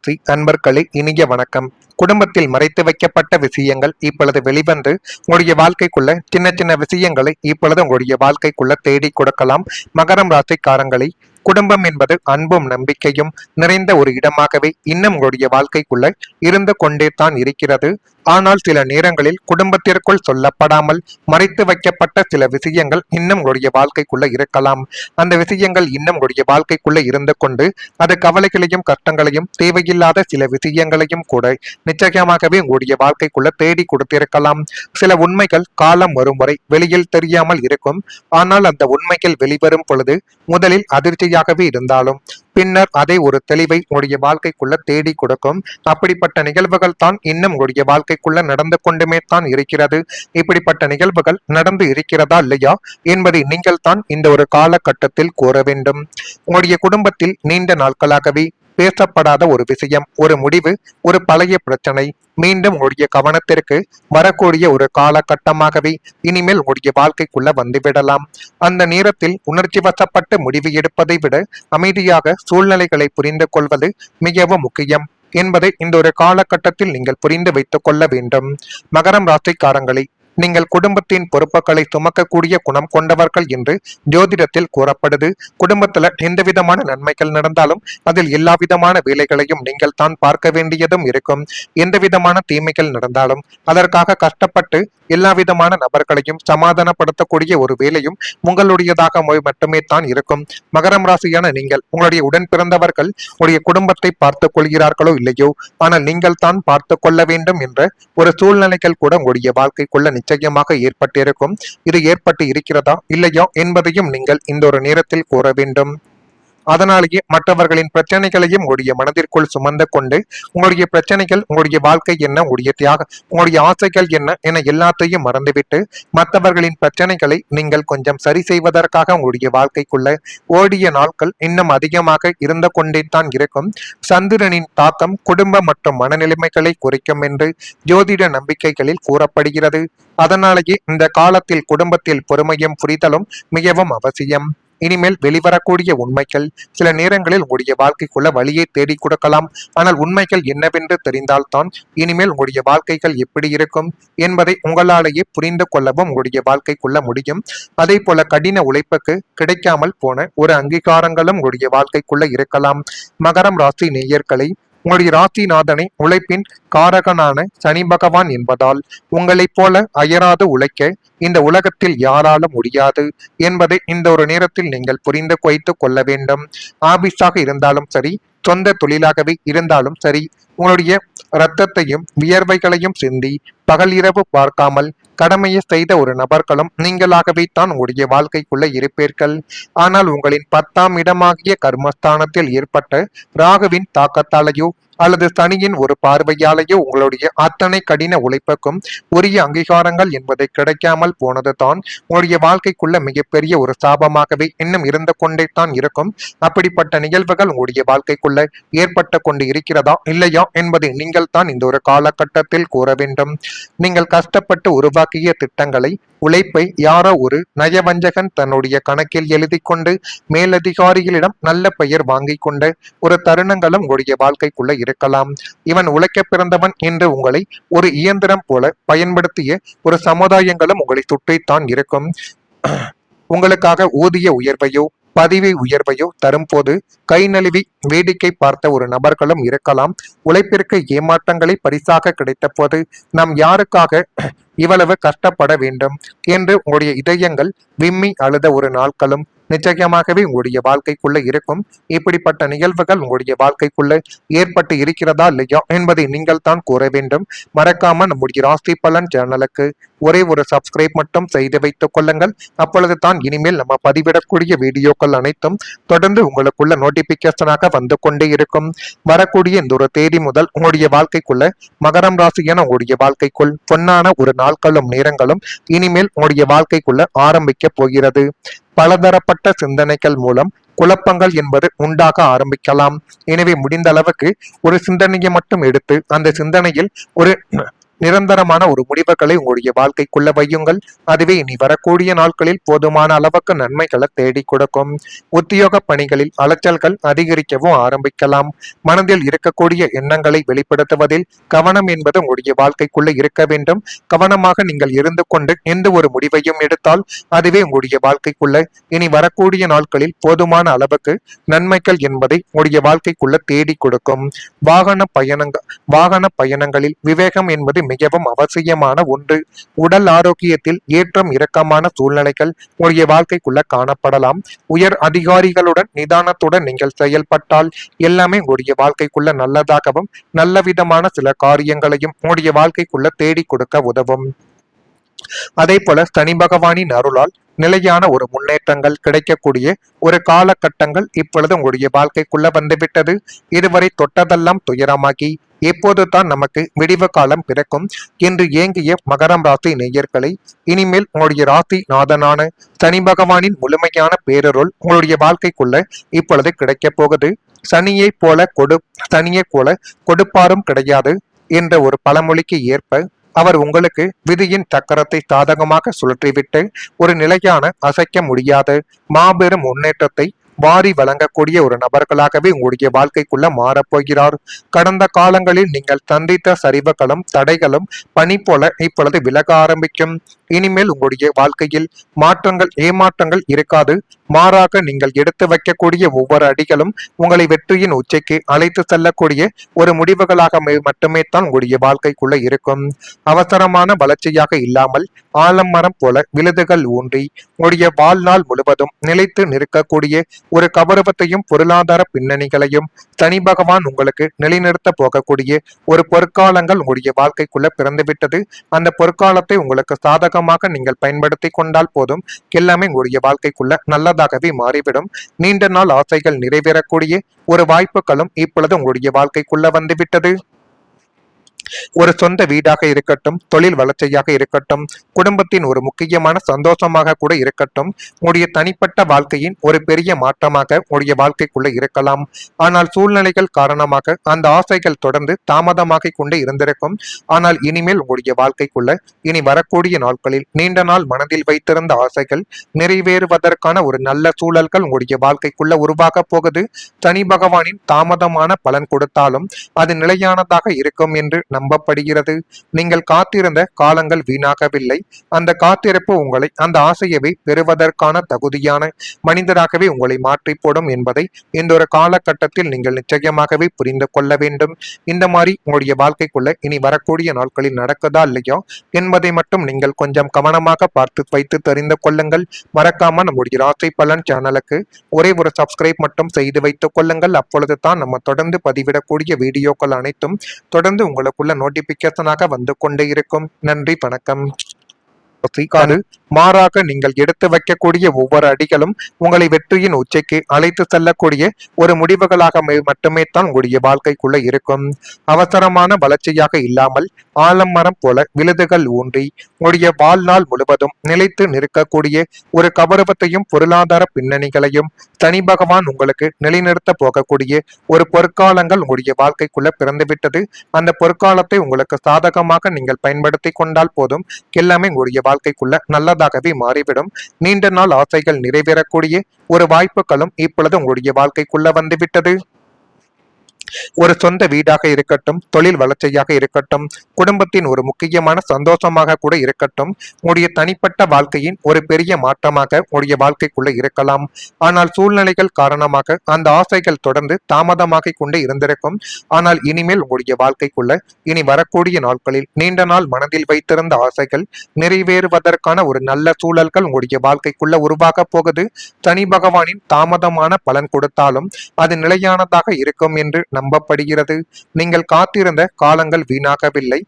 ராசி அன்பர்களே, இனிய வணக்கம். குடும்பத்தில் மறைத்து வைக்கப்பட்ட விஷயங்கள் இப்பொழுது வெளிவந்து உங்களுடைய வாழ்க்கைக்குள்ள சின்ன சின்ன விஷயங்களை இப்பொழுது உங்களுடைய வாழ்க்கைக்குள்ள தேடி கொடுக்கலாம். மகரம் ராசிக்காரங்களை, குடும்பம் என்பது அன்பும் நம்பிக்கையும் நிறைந்த ஒரு இடமாகவே இன்னும் உங்களுடைய வாழ்க்கைக்குள்ள இருந்து கொண்டே தான் இருக்கிறது. ஆனால் சில நேரங்களில் குடும்பத்திற்குள் சொல்லப்படாமல் மறைத்து வைக்கப்பட்ட சில விஷயங்கள் இன்னும் உங்களுடைய வாழ்க்கைக்குள்ள இருக்கலாம். அந்த விஷயங்கள் இன்னும் உங்களுடைய வாழ்க்கைக்குள்ள இருந்து கொண்டு அது கவலைகளையும் கஷ்டங்களையும் தேவையில்லாத சில விஷயங்களையும் கூட நிச்சயமாகவே உங்களுடைய வாழ்க்கைக்குள்ள தேடி கொடுத்திருக்கலாம். சில உண்மைகள் காலம் வரும் வரை வெளியில் தெரியாமல் இருக்கும். ஆனால் அந்த உண்மைகள் வெளிவரும் பொழுது முதலில் அதிர்ச்சியாகவே இருந்தாலும் பின்னர் அதை ஒரு தெளிவை உங்களுடைய வாழ்க்கைக்குள்ள தேடி கொடுக்கும். அப்படிப்பட்ட நிகழ்வுகள் தான் இன்னும் உங்களுடைய வாழ்க்கைக்குள்ள நடந்து கொண்டுமே தான் இருக்கிறது. இப்படிப்பட்ட நிகழ்வுகள் நடந்து இருக்கிறதா இல்லையா என்பதை நீங்கள் தான் இந்த ஒரு காலகட்டத்தில் கூற வேண்டும். உங்களுடைய குடும்பத்தில் நீண்ட நாட்களாகவே பேசப்படாத ஒரு விஷயம், ஒரு முடிவு, ஒரு பழைய பிரச்சனை மீண்டும் உங்களுடைய கவனத்திற்கு வரக்கூடிய ஒரு காலகட்டமாகவே இனிமேல் உங்களுடைய வாழ்க்கைக்குள்ள வந்துவிடலாம். அந்த நேரத்தில் உணர்ச்சி வசப்பட்டு முடிவு எடுப்பதை விட அமைதியாக சூழ்நிலைகளை புரிந்து கொள்வது மிகவும் முக்கியம் என்பதை இந்த ஒரு காலகட்டத்தில் நீங்கள் புரிந்து வைத்துக் கொள்ள வேண்டும். மகரம் ராசிக்காரங்களை, நீங்கள் குடும்பத்தின் பொறுப்புகளை சுமக்கக்கூடிய குணம் கொண்டவர்கள் என்று ஜோதிடத்தில் கூறப்படுது. குடும்பத்துல எந்த விதமான நன்மைகள் நடந்தாலும் அதில் எல்லா விதமான வேலைகளையும் நீங்கள் தான் பார்க்க வேண்டியதும் இருக்கும். எந்த விதமான தீமைகள் நடந்தாலும் அதற்காக கஷ்டப்பட்டு எல்லா விதமான நபர்களையும் சமாதானப்படுத்தக்கூடிய ஒரு வேலையும் உங்களுடையதாக மட்டுமே தான் இருக்கும். மகரம் ராசியான நீங்கள், உங்களுடைய உடன் பிறந்தவர்கள் உங்களுடைய குடும்பத்தை பார்த்துக் கொள்கிறார்களோ இல்லையோ, ஆனால் நீங்கள் தான் பார்த்து கொள்ள வேண்டும் என்ற ஒரு சூழ்நிலைகள் கூட உங்களுடைய வாழ்க்கைக்குள்ள நிச்சயமாக ஏற்பட்டிருக்கும். இது ஏற்பட்டு இருக்கிறதா இல்லையா என்பதையும் நீங்கள் இந்த ஒரு நேரத்தில் கூற வேண்டும். அதனாலேயே மற்றவர்களின் பிரச்சனைகளையும் உங்களுடைய மனதிற்குள் சுமந்து கொண்டு உங்களுடைய பிரச்சனைகள், உங்களுடைய வாழ்க்கை என்ன, உங்களுடைய தியாகம், உங்களுடைய ஆசைகள் என்ன என எல்லாத்தையும் மறந்துவிட்டு மற்றவர்களின் பிரச்சனைகளை நீங்கள் கொஞ்சம் சரி செய்வதற்காக உங்களுடைய வாழ்க்கைக்குள்ள ஓடிய நாட்கள் இன்னும் அதிகமாக இருந்து கொண்டே தான் இருக்கும். சந்திரனின் தாக்கம் குடும்ப மற்றும் மனநிலைமைகளை குறைக்கும் என்று ஜோதிட நம்பிக்கைகளில் கூறப்படுகிறது. அதனாலேயே இந்த காலத்தில் குடும்பத்தில் பொறுமையும் புரிதலும் மிகவும் அவசியம். இனிமேல் வெளிவரக்கூடிய உண்மைகள் சில நேரங்களில் உங்களுடைய வாழ்க்கைக்குள்ள வழியை தேடி கொடுக்கலாம். ஆனால் உண்மைகள் என்னவென்று தெரிந்தால்தான் இனிமேல் உங்களுடைய வாழ்க்கைகள் எப்படி இருக்கும் என்பதை உங்களாலேயே புரிந்து கொள்ளவும் உங்களுடைய வாழ்க்கைக்குள்ள முடியும். அதே போல கடின உழைப்புக்கு கிடைக்காமல் போன ஒரு அங்கீகாரங்களும் உங்களுடைய வாழ்க்கைக்குள்ள இருக்கலாம். மகரம் ராசி நேயர்களை, உங்களுடைய ராசிநாதனை உழைப்பின் காரகனான சனி பகவான் என்பதால் உங்களைப் போல அயராது உழைக்க இந்த உலகத்தில் யாராலும் முடியாது என்பதை இந்த ஒரு நேரத்தில் நீங்கள் புரிந்து வைத்துக் கொள்ள வேண்டும். ஆபீஸாக இருந்தாலும் சரி, சொந்த தொழிலாகவே இருந்தாலும் சரி, உங்களுடைய இரத்தத்தையும் வியர்வைகளையும் சிந்தி பகல் இரவு பார்க்காமல் கடமையை செய்த ஒரு நபர்களும் நீங்களாகவே தான் உங்களுடைய வாழ்க்கைக்குள்ள இருப்பீர்கள். ஆனால் உங்களின் 10ஆம் இடமாகிய கர்மஸ்தானத்தில் ஏற்பட்ட ராகுவின் தாக்கத்தாலேயோ அல்லது சனியின் ஒரு பார்வையாலேயோ உங்களுடைய அத்தனை கடின உழைப்புக்கும் உரிய அங்கீகாரங்கள் என்பதை கிடைக்காமல் போனது தான் உங்களுடைய வாழ்க்கைக்குள்ள மிகப்பெரிய ஒரு சாபமாகவே இன்னும் இருந்து கொண்டே தான் இருக்கும். அப்படிப்பட்ட நிகழ்வுகள் உங்களுடைய வாழ்க்கைக்குள்ள ஏற்பட்டு கொண்டு இருக்கிறதா இல்லையா என்பதை நீங்கள் தான் இந்த ஒரு காலகட்டத்தில் கூற வேண்டும். நீங்கள் கஷ்டப்பட்டு உருவாக்கிய திட்டங்களை, உழைப்பை யாரோ ஒரு நயவஞ்சகன் தன்னுடைய கணக்கில் எழுதி கொண்டு மேலதிகாரிகளிடம் நல்ல பெயர் வாங்கி கொண்ட ஒரு தருணங்களும் உங்களுடைய வாழ்க்கைக்குள்ள இருக்கலாம். இவன் உழைக்க பிறந்தவன் என்று உங்களை ஒரு இயந்திரம் போல பயன்படுத்திய ஒரு சமுதாயங்களும் உங்களை சுற்றித்தான் இருக்கும். உங்களுக்காக ஊதிய உயர்வையோ பதவி உயர்வையோ தரும்போது கை நழுவி வேடிக்கை பார்த்த ஒரு நபர்களும் இருக்கலாம். உழைப்பிற்கு ஏமாற்றங்களை பரிசாக கிடைத்த போது நாம் யாருக்காக இவ்வளவு கஷ்டப்பட வேண்டும் என்று உங்களுடைய இதயங்கள் விம்மி அழுத ஒரு நாட்களும் நிச்சயமாகவே உங்களுடைய வாழ்க்கைக்குள்ள இருக்கும். இப்படிப்பட்ட நிகழ்வுகள் உங்களுடைய வாழ்க்கைக்குள்ள ஏற்பட்டு இருக்கிறதா இல்லையா என்பதை நீங்கள் தான் கூற வேண்டும். மறக்காம நம்முடைய ராசி பலன் சேனலுக்கு ஒரே ஒரு சப்ஸ்கிரைப் மட்டும் செய்து வைத்துக் கொள்ளுங்கள். அப்பொழுது தான் இனிமேல் நம்ம பதிவிடக்கூடிய வீடியோக்கள் அனைத்தும் தொடர்ந்து உங்களுக்குள்ள நோட்டிபிகேஷனாக வந்து கொண்டே இருக்கும். வரக்கூடிய இந்த ஒரு தேதி முதல் உங்களுடைய வாழ்க்கைக்குள்ள மகரம் ராசியான உங்களுடைய வாழ்க்கைக்குள் பொன்னான ஒரு நாட்களும் நேரங்களும் இனிமேல் உங்களுடைய வாழ்க்கைக்குள்ள ஆரம்பிக்க போகிறது. பலதரப்பட்ட சிந்தனைகள் மூலம் குழப்பங்கள் என்பது உண்டாக ஆரம்பிக்கலாம். எனவே முடிந்த அளவுக்கு ஒரு சிந்தனையை மட்டும் எடுத்து அந்த சிந்தனையில் ஒரு நிரந்தரமான ஒரு முடிவுகளை உங்களுடைய வாழ்க்கைக்குள்ள வையுங்கள். அதுவே இனி வரக்கூடிய நாட்களில் போதுமான அளவுக்கு நன்மைகளை தேடி கொடுக்கும். உத்தியோக பணிகளில் அலைச்சல்கள் அதிகரிக்கவும் ஆரம்பிக்கலாம். மனதில் இருக்கக்கூடிய எண்ணங்களை வெளிப்படுத்துவதில் கவனம் என்பது உங்களுடைய வாழ்க்கைக்குள்ள இருக்க வேண்டும். கவனமாக நீங்கள் இருந்து கொண்டு எந்த ஒரு முடிவையும் எடுத்தால் அதுவே உங்களுடைய வாழ்க்கைக்குள்ள இனி வரக்கூடிய நாட்களில் போதுமான அளவுக்கு நன்மைகள் என்பதை உங்களுடைய வாழ்க்கைக்குள்ள தேடி கொடுக்கும். வாகன பயணங்களில் விவேகம் என்பது மிகவும் அவசியமான ஒன்று. உடல் ஆரோக்கியத்தில் ஏற்றம் இறக்கமான சூழ்நிலைகள் உங்களுடைய வாழ்க்கைக்குள்ள காணப்படலாம். உயர் அதிகாரிகளுடன் நிதானத்துடன் நீங்கள் செயல்பட்டால் எல்லாமே உங்களுடைய வாழ்க்கைக்குள்ள நல்லதாகவும் நல்ல விதமான சில காரியங்களையும் உங்களுடைய வாழ்க்கைக்குள்ள தேடி கொடுக்க உதவும். அதே போல சனி பகவானின் அருளால் நிலையான ஒரு முன்னேற்றங்கள் கிடைக்கக்கூடிய ஒரு காலகட்டங்கள் இப்பொழுது உங்களுடைய வாழ்க்கைக்குள்ள வந்துவிட்டது. இதுவரை தொட்டதெல்லாம் துயரமாகி எப்போது தான் நமக்கு விடிவு காலம் பிறக்கும் என்று ஏங்கிய மகரம் ராசி நேயர்களை இனிமேல் உங்களுடைய ராசி நாதனான சனி பகவானின் முழுமையான பேரருள் உங்களுடைய வாழ்க்கைக்குள்ள இப்பொழுது கிடைக்க போகுது. சனியை போல கொடுப்பாரும் கிடையாது என்ற ஒரு பழமொழிக்கு ஏற்ப அவர் உங்களுக்கு விதியின் சக்கரத்தை சாதகமாக சுழற்றிவிட்டு ஒரு நிலையான அசைக்க முடியாத மாபெரும் முன்னேற்றத்தை வாரி வழங்கக்கூடிய ஒரு நபர்களாகவே உங்களுடைய வாழ்க்கைக்குள்ள மாறப்போகிறார். கடந்த காலங்களில் நீங்கள் சந்தித்த சரிவுகளும் தடைகளும் பனி போல இப்பொழுது விலக ஆரம்பிக்கும். இனிமேல் உங்களுடைய வாழ்க்கையில் ஏமாற்றங்கள் இருக்காது. மாறாக நீங்கள் எடுத்து வைக்கக்கூடிய ஒவ்வொரு அடிகளும் உங்களை வெற்றியின் உச்சிக்கு அழைத்து செல்லக்கூடிய ஒரு முடிவுகளாக மட்டுமே தான் உங்களுடைய வாழ்க்கைக்குள்ள இருக்கும். அவசரமான வளர்ச்சியாக இல்லாமல் ஆலமரம் போல விழுதுகள் ஊன்றி உங்களுடைய வாழ்நாள் முழுவதும் நிலைத்து நிற்கக்கூடிய ஒரு கௌரவத்தையும் பொருளாதார பின்னணிகளையும் சனி பகவான் உங்களுக்கு நிலைநிறுத்த போகக்கூடிய ஒரு பொற்காலங்கள் உங்களுடைய வாழ்க்கைக்குள்ள பிறந்துவிட்டது. அந்த பொற்காலத்தை உங்களுக்கு சாதகமாக நீங்கள் பயன்படுத்தி கொண்டால் போதும், எல்லாமே உங்களுடைய வாழ்க்கைக்குள்ள நல்லதாகவே மாறிவிடும். நீண்ட நாள் ஆசைகள் நிறைவேறக்கூடிய ஒரு வாய்ப்புகளும் இப்பொழுது உங்களுடைய வாழ்க்கைக்குள்ள வந்துவிட்டது. ஒரு சொந்த வீடாக இருக்கட்டும், தொழில் வளர்ச்சியாக இருக்கட்டும், குடும்பத்தின் ஒரு முக்கியமான சந்தோஷமாக கூட இருக்கட்டும், உங்களுடைய தனிப்பட்ட வாழ்க்கையின் ஒரு பெரிய மாற்றமாக உங்களுடைய வாழ்க்கைக்குள்ள இருக்கலாம். ஆனால் சூழ்நிலைகள் காரணமாக அந்த ஆசைகள் தொடர்ந்து தாமதமாக கொண்டு இருந்திருக்கும். ஆனால் இனிமேல் உங்களுடைய வாழ்க்கைக்குள்ள இனி வரக்கூடிய நாட்களில் நீண்ட நாள் மனதில் வைத்திருந்த ஆசைகள் நிறைவேறுவதற்கான ஒரு நல்ல சூழல்கள் உங்களுடைய வாழ்க்கைக்குள்ள உருவாக போகுது. சனி பகவானின் தாமதமான பலன் கொடுத்தாலும் அது நிலையானதாக இருக்கும் என்று நம்பப்படுகிறது. நீங்கள் காத்திருந்த காலங்கள் வீணாகவில்லை. அந்த காத்திருப்பு உங்களை அந்த ஆசையவை பெறுவதற்கான தகுதியான மனிதராகவே உங்களை மாற்றி போடும் என்பதை இந்த ஒரு காலகட்டத்தில் நீங்கள் நிச்சயமாகவே புரிந்து கொள்ள வேண்டும். இந்த மாதிரி உங்களுடைய வாழ்க்கைக்குள்ள இனி வரக்கூடிய நாட்களில் நடக்குதா இல்லையோ என்பதை மட்டும் நீங்கள் கொஞ்சம் கவனமாக பார்த்து வைத்து தெரிந்து கொள்ளுங்கள். மறக்காம நம்முடைய ராசி பலன் சேனலுக்கு ஒரே ஒரு சப்ஸ்கிரைப் மட்டும் செய்து வைத்துக் கொள்ளுங்கள். அப்பொழுது தான் நம்ம தொடர்ந்து பதிவிடக்கூடிய வீடியோக்கள் அனைத்தும் தொடர்ந்து உங்களுக்குள்ள நோட்டிபிகேஷனாக வந்து கொண்டே இருக்கும். நன்றி, வணக்கம். மாறாக நீங்கள் எடுத்து வைக்கக்கூடிய ஒவ்வொரு அடிகளும் உங்களை வெற்றியின் உச்சிக்கு அழைத்து செல்லக்கூடிய ஒரு முடிவுகளாக மட்டுமே தான் உங்களுடைய வாழ்க்கைக்குள்ள இருக்கும். அவசரமான வளர்ச்சியாக இல்லாமல் ஆலமரம் போல விழுதுகள் ஊன்றி உங்களுடைய வாழ்நாள் முழுவதும் நிலைத்து நிற்கக்கூடிய ஒரு கௌரவத்தையும் பொருளாதார பின்னணிகளையும் சனி பகவான் உங்களுக்கு நிலைநிறுத்த போகக்கூடிய ஒரு பொற்காலங்கள் உங்களுடைய வாழ்க்கைக்குள்ள பிறந்துவிட்டது. அந்த பொற்காலத்தை உங்களுக்கு சாதகமாக நீங்கள் பயன்படுத்தி கொண்டால் போதும், எல்லாமே உங்களுடைய வாழ்க்கைக்குள்ள நல்லதாகவே மாறிவிடும். நீண்ட நாள் ஆசைகள் நிறைவேறக்கூடிய ஒரு வாய்ப்புகளும் இப்பொழுது உங்களுடைய வாழ்க்கைக்குள்ள வந்துவிட்டது. ஒரு சொந்த வீடாக இருக்கட்டும், தொழில் வளர்ச்சியாக இருக்கட்டும், குடும்பத்தின் ஒரு முக்கியமான சந்தோஷமாக கூட இருக்கட்டும், உங்களுடைய தனிப்பட்ட வாழ்க்கையின் ஒரு பெரிய மாற்றமாக உங்களுடைய வாழ்க்கைக்குள்ள இருக்கலாம். ஆனால் சூழ்நிலைகள் காரணமாக அந்த ஆசைகள் தொடர்ந்து தாமதமாக கொண்டு இருந்திருக்கும். ஆனால் இனிமேல் உங்களுடைய வாழ்க்கைக்குள்ள இனி வரக்கூடிய நாட்களில் நீண்ட நாள் மனதில் வைத்திருந்த ஆசைகள் நிறைவேறுவதற்கான ஒரு நல்ல சூழல்கள் உங்களுடைய வாழ்க்கைக்குள்ள உருவாக போகுது. சனி பகவானின் தாமதமான பலன் கொடுத்தாலும் அது நிலையானதாக இருக்கும் என்று நம்பப்படுகிறது. நீங்கள் காத்திருந்த காலங்கள் வீணாகவில்லை.